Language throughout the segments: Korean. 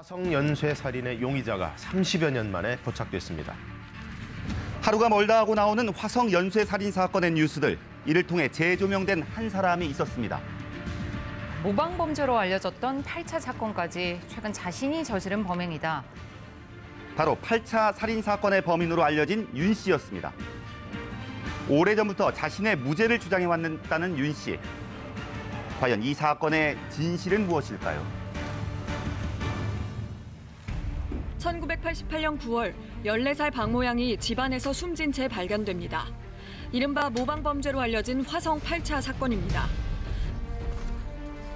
화성 연쇄살인의 용의자가 30여 년 만에 포착됐습니다. 하루가 멀다 하고 나오는 화성 연쇄살인 사건의 뉴스들. 이를 통해 재조명된 한 사람이 있었습니다. 모방범죄로 알려졌던 8차 사건까지 최근 자신이 저지른 범행이다. 바로 8차 살인 사건의 범인으로 알려진 윤 씨였습니다. 오래전부터 자신의 무죄를 주장해왔다는 윤 씨. 과연 이 사건의 진실은 무엇일까요? 1988년 9월 14살 박모양이 집안에서 숨진 채 발견됩니다. 이른바 모방범죄로 알려진 화성 8차 사건입니다.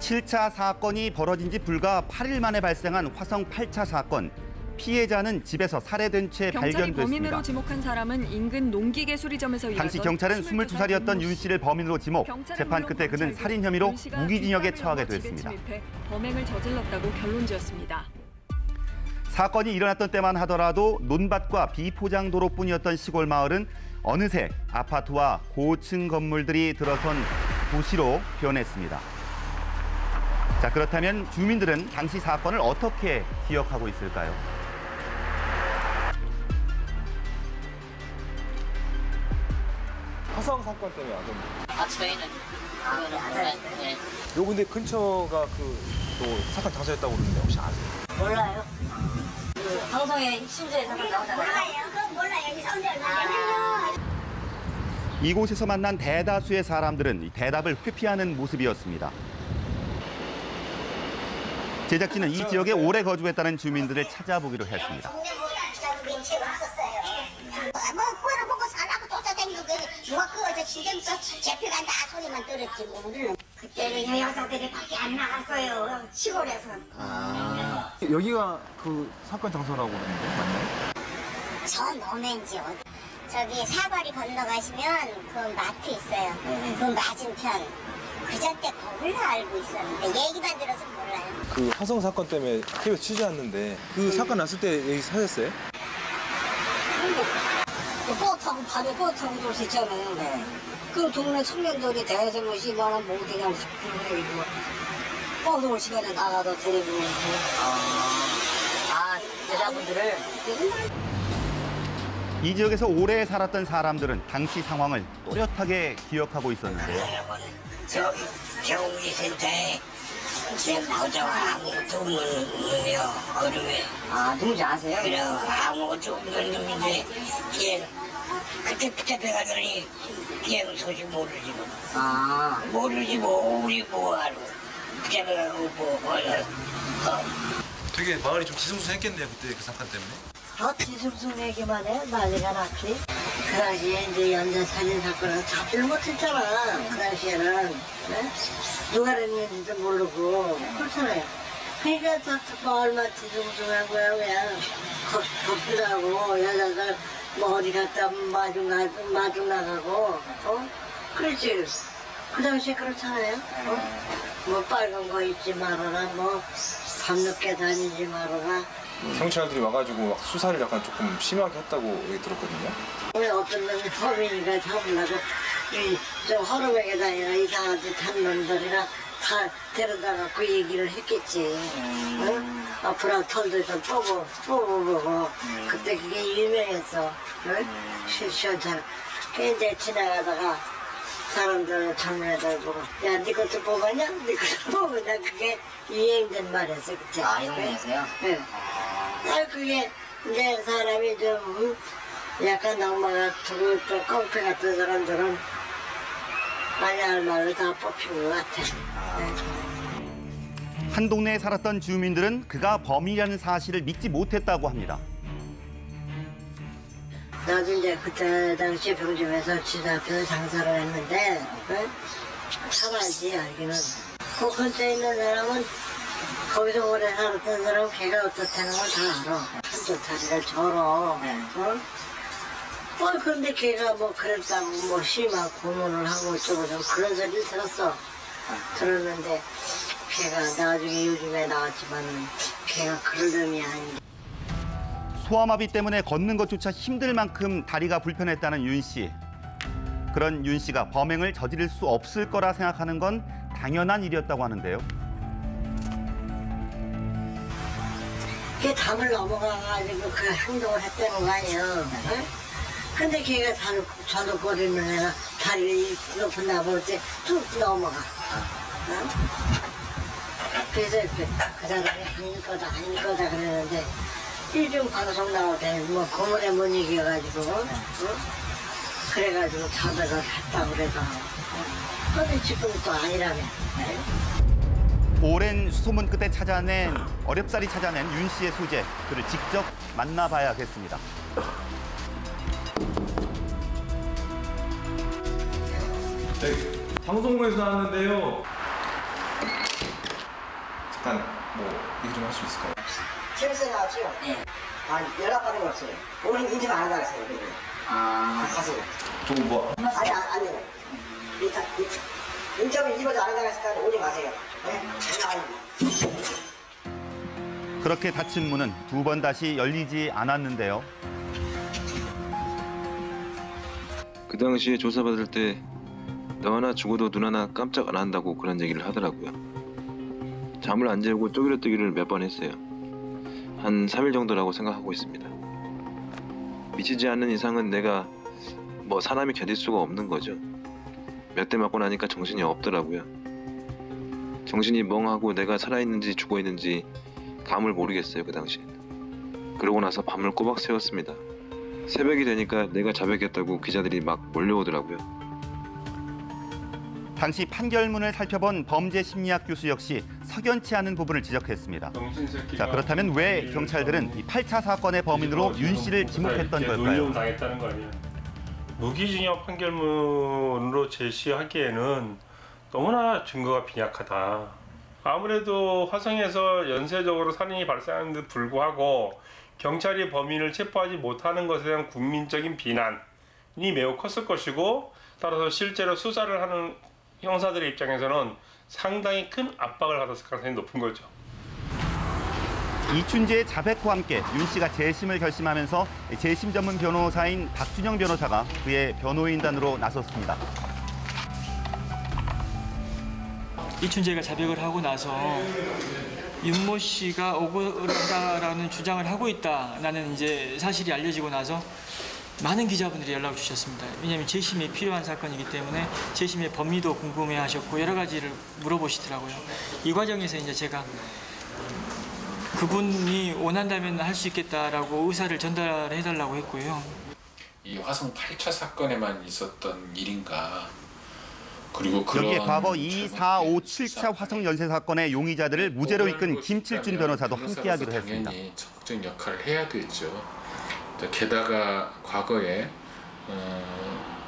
7차 사건이 벌어진 지 불과 8일 만에 발생한 화성 8차 사건. 피해자는 집에서 살해된 채 경찰이 발견됐습니다. 범인으로 지목한 사람은 인근 농기계 수리점에서 일하던 당시 경찰은 22살이었던 윤 씨를 범인으로 지목. 재판 끝에 그는 살인 혐의로 무기징역에 처하게 됐습니다. 범행을 저질렀다고 결론지었습니다. 사건이 일어났던 때만 하더라도 논밭과 비포장도로뿐이었던 시골 마을은 어느새 아파트와 고층 건물들이 들어선 도시로 변했습니다. 자, 그렇다면 주민들은 당시 사건을 어떻게 기억하고 있을까요? 화성 사건 때문에 왔던데. 저희는 그거는 몰라요. 네. 요 근데 근처가 또 사건 장소였다고 그러는데 혹시 아세요? 몰라요. 그 방송에 심지어 사건 나오잖아요. 몰라요. 그건 몰라요. 여기 서울대 얼마나. 이곳에서 만난 대다수의 사람들은 대답을 회피하는 모습이었습니다. 제작진은 이 지역에 오래 거주했다는 주민들을 찾아보기로 했습니다. 뭐를 보고 살라고 쫓아다니고 누가 그거 신경 써 잡혀간다 소리만 들었지 우리는 그때는 여자들이 밖에 안 나갔어요 시골에서. 여기가 그 사건 장소라고 그러는데 맞나요? 저 노맨지 저기 사거리 건너가시면 그 마트 있어요. 그 맞은편 그저때 거기로 알고 있었는데 얘기만 들어서 몰라요. 그 화성 사건 때문에 TV에 취재했는데 그 사건 났을 때 여기 사셨어요? 버스 타고 밤에 버스 타고 돌 수 있잖아요. 네. 그럼 동네 청년들이 대여섯 시만원 못 그냥 데리고 버스 올 시간에 나가서 데리고 오고. 여자분들을. 이 지역에서 오래 살았던 사람들은 당시 상황을 또렷하게 기억하고 있었는데요. 저기 경기센터에 제 보자가 아무것도 없는 어둠에. 누군지 아세요? 그래 아무것도 없는 놈인데 얘 그때 붙잡혀가더니 얘는 소식 모르지 뭐. 모르지 뭐 우리 뭐하러 붙잡혀가고 뭐 되게 마을이 좀 뒤숭숭했겠네요 그때 그 사건 때문에. 뒤숭숭하기만 해 난리가 났지. 그 당시에 이제 연쇄살인 사건은 잡지를 못했잖아. 그 당시에는 네? 누가 했는지도 모르고 그렇잖아요. 그러니까 저 얼마나 뒤숭숭한 거야. 그냥 겁도 나고 여자들 뭐 어디 갔다 마중 나가고 그렇지. 그 당시에 그렇잖아요. 뭐 빨간 거 입지 말아라, 뭐 밤늦게 다니지 말아라. 경찰들이 와가지고 막 수사를 약간 조금 심하게 했다고 얘기 들었거든요. 왜 어떤 놈이 범인이가 잡으려고 저 허름하게 다니나 이상한 짓 한 놈들이나 다 데려다가 그 얘기를 했겠지. 응? 앞으로 털도 좀 뽑아보고 그때 그게 유명했어. 응? 시원찮아. 이제 지나가다가 사람들 젊은 애들 보고 야, 네 것도 뽑았냐? 네 것도 뽑았냐? 그게 유행된 말이었어 그때. 유명해서요? 네. 그게 이제 사람이 좀 약간 낭만 같고 좀 깡패 같은 사람들은 많이 할 말로 다 뽑힌 것 같아. 한 동네에 살았던 주민들은 그가 범인이라는 사실을 믿지 못했다고 합니다. 나도 이제 그때 당시에 병집에서 지도 앞에서 장사를 했는데 살아야지 알기는. 그 근처에 있는 사람은 거기서 오래 살았던 사람은 걔가 어떻다는 걸 다 알아. 한조타리를 절어. 근데 걔가 뭐 그랬다고 뭐 심한 고문을 하고 어쩌고 그런 소리를 들었어. 들었는데 걔가 나중에 요즘에 나왔지만은 걔가 그럴 놈이 아닌데. 소아마비 때문에 걷는 것조차 힘들 만큼 다리가 불편했다는 윤 씨. 그런 윤 씨가 범행을 저지를 수 없을 거라 생각하는 건 당연한 일이었다고 하는데요. 걔 담을 넘어가가지고 그 행동을 했다는 거 아니에요. 응? 근데 걔가 저녁거리는 애가 다리 높은 나볼 때 툭 넘어가. 응? 그래서 그 사람이 아닐 거다 그러는데 요즘 방송 나올 때 뭐 고물에 못 이겨가지고 응? 그래가지고 잡아서 했다고 그래서 근데 지금 또 아니라며. 오랜 소문 끝에 어렵사리 찾아낸 윤 씨의 소재, 그를 직접 만나봐야겠습니다. 네, 방송국에서 나왔는데요. 잠깐 얘기 좀 할 수 있을까요? TV에서 나왔죠? 네. 연락받은 거 없어요. 오늘 인증 안 나갔어요. 가서. 저거 아니. 일단 인터뷰 이번에 안 나갔으니까 오지 마세요. 네? 그렇게 닫힌 문은 2번 다시 열리지 않았는데요. 그 당시에 조사받을 때 너 하나 죽어도 눈 하나 깜짝 안 한다고 그런 얘기를 하더라고요. 잠을 안 재우고 쪼기르뜨기를 몇 번 했어요. 한 3일 정도라고 생각하고 있습니다. 미치지 않는 이상은 내가 사람이 견딜 수가 없는 거죠. 몇 대 맞고 나니까 정신이 없더라고요. 정신이 멍하고 내가 살아있는지 죽어있는지 감을 모르겠어요, 그 당시엔. 그러고 나서 밤을 꼬박 새웠습니다. 새벽이 되니까 내가 자백했다고 기자들이 막 몰려오더라고요. 당시 판결문을 살펴본 범죄심리학 교수 역시 석연치 않은 부분을 지적했습니다. 자, 그렇다면 왜 경찰들은 이 8차 사건의 범인으로 윤 씨를 지목했던 걸까요? 당했다는 거 아니야. 무기징역 판결문으로 제시하기에는 너무나 증거가 빈약하다. 아무래도 화성에서 연쇄적으로 살인이 발생하는데 불구하고 경찰이 범인을 체포하지 못하는 것에 대한 국민적인 비난이 매우 컸을 것이고, 따라서 실제로 수사를 하는 형사들의 입장에서는 상당히 큰 압박을 받았을 가능성이 높은 거죠. 이춘재의 자백과 함께 윤 씨가 재심을 결심하면서 재심 전문 변호사인 박준영 변호사가 그의 변호인단으로 나섰습니다. 이춘재가 자백을 하고 나서 윤모 씨가 억울하다라는 주장을 하고 있다라는 사실이 알려지고 나서 많은 기자분들이 연락을 주셨습니다. 왜냐하면 재심이 필요한 사건이기 때문에 재심의 법리도 궁금해하셨고 여러 가지를 물어보시더라고요. 이 과정에서 제가 그분이 원한다면 할 수 있겠다라고 의사를 전달해달라고 했고요. 이 화성 8차 사건에만 있었던 일인가? 그리고 여기에 과거 2, 4, 5, 7차 화성 연쇄 사건의 용의자들을 무죄로 이끈 김칠준 변호사도 함께하기로 했습니다. 당연히 적극적인 역할을 해야 되죠. 게다가 과거에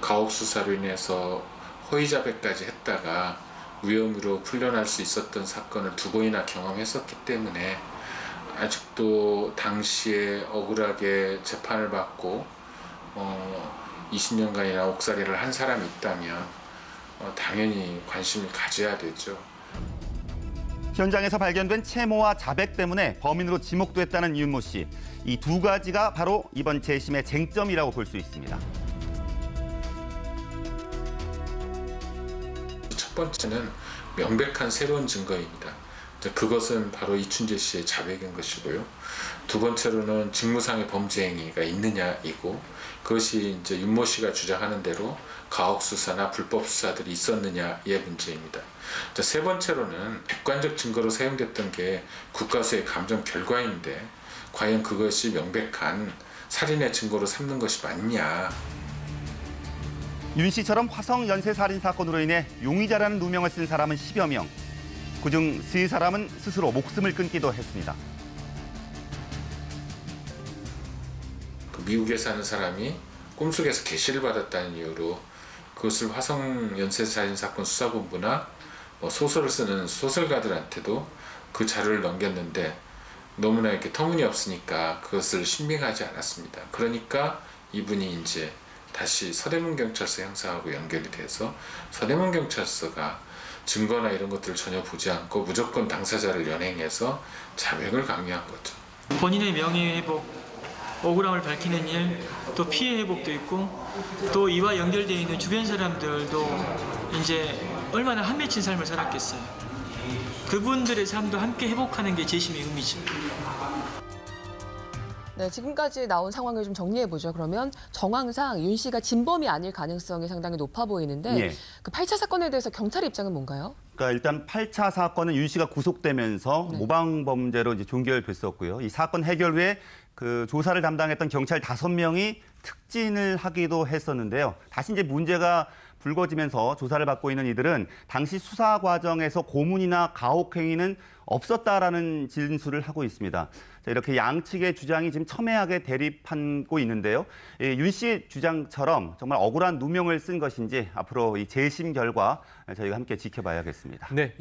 가혹 수사로 인해서 허위 자백까지 했다가 무혐의로 풀려날 수 있었던 사건을 2번이나 경험했었기 때문에 아직도 당시에 억울하게 재판을 받고 20년간이나 옥살이를 한 사람이 있다면 당연히 관심을 가져야 되죠. 현장에서 발견된 채모와 자백 때문에 범인으로 지목도 했다는 윤모 씨. 이 2가지가 바로 이번 재심의 쟁점이라고 볼 수 있습니다. 첫 번째는 명백한 새로운 증거입니다. 그것은 바로 이춘재 씨의 자백인 것이고요. 2번째로는 직무상의 범죄 행위가 있느냐이고, 그것이 윤모 씨가 주장하는 대로 가혹 수사나 불법 수사들이 있었느냐의 문제입니다. 3번째로는 객관적 증거로 사용됐던 게 국가수의 감정 결과인데 과연 그것이 명백한 살인의 증거로 삼는 것이 맞냐. 윤 씨처럼 화성 연쇄 살인 사건으로 인해 용의자라는 누명을 쓴 사람은 10여 명. 그중 3사람은 스스로 목숨을 끊기도 했습니다. 미국에 사는 사람이 꿈속에서 계시를 받았다는 이유로 그것을 화성 연쇄살인 사건 수사본부나 소설을 쓰는 소설가들한테도 그 자료를 넘겼는데 너무나 이렇게 터무니없으니까 그것을 신빙하지 않았습니다. 그러니까 이분이 다시 서대문경찰서 형사하고 연결이 돼서 서대문경찰서가 증거나 이런 것들을 전혀 보지 않고 무조건 당사자를 연행해서 자백을 강요한 거죠. 본인의 명예 회복, 억울함을 밝히는 일, 또 피해 회복도 있고, 또 이와 연결되어 있는 주변 사람들도 얼마나 한 맺힌 삶을 살았겠어요. 그분들의 삶도 함께 회복하는 게 재심의 의미죠. 네, 지금까지 나온 상황을 좀 정리해보죠. 그러면 정황상 윤 씨가 진범이 아닐 가능성이 상당히 높아 보이는데 예. 그 8차 사건에 대해서 경찰의 입장은 뭔가요? 그러니까 일단 8차 사건은 윤 씨가 구속되면서 모방 범죄로 이제 종결됐었고요. 이 사건 해결 후에 그 조사를 담당했던 경찰 5명이 특진을 하기도 했었는데요. 다시 이제 문제가 불거지면서 조사를 받고 있는 이들은 당시 수사 과정에서 고문이나 가혹 행위는 없었다라는 진술을 하고 있습니다. 자, 이렇게 양측의 주장이 지금 첨예하게 대립하고 있는데요. 윤 씨 주장처럼 정말 억울한 누명을 쓴 것인지 앞으로 이 재심 결과 저희가 함께 지켜봐야겠습니다. 네.